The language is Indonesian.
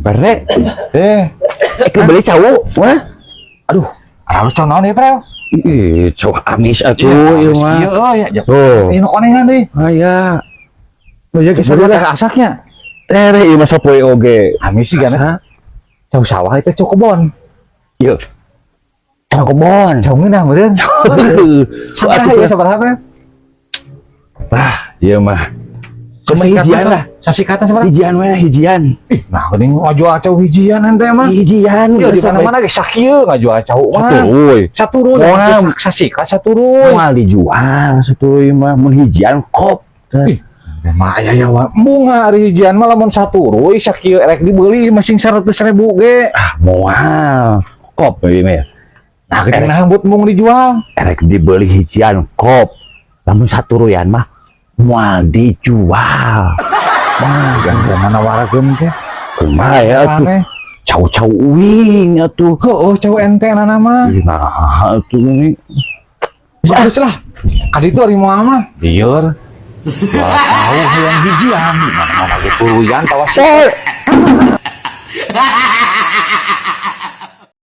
Berek. Beli cowok, wah. Aduh, Lalu conon ya, Prel. ih, cowok amis atuh ieu mah. Iya, Tuh. ini konengan deh. Aya. Oh iya, kisah Bener teh asaknya. Ieu mah sapoe oge. Amis sih kan. Jauh sawah itu cok kebon. Ieu. Cowok kebon. Jauh ngeunah meureun. Sabaraha ya, sabaraha, Prel? Ieu mah. Cuma hijian lah. Sasikatan sabaraha? Hijian we, hijian. Nah, geuning ngajual cau hijian ente mah. Hijian. Iya di mana-mana ge sakieu ngajual cau mah. Saturuy. Saturuy. Moal Sasikat saturuy. moal dijual saturuy mah mun hijian kop. Ih, mah aya ya wa. Bunga ari hijian mah lamun saturuy sakieu rek dibeli masing 100.000 ge. Moal kop ieu mah. Nah, geuning hambut mung dijual. Erek dibeli hijian kop. Lamun saturuyan mah moal dijual. Jangan nawarakeun teh. Kumaha ya atuh? Aneh. Cau-cau uing atuh. Heuh, cau ente nana mah. Nah, atuh ini. Bagus lah. Kali itu hari moal mah. Lieur. Wah, tahu yang hijian. Mana-mana ge turuyan tawas.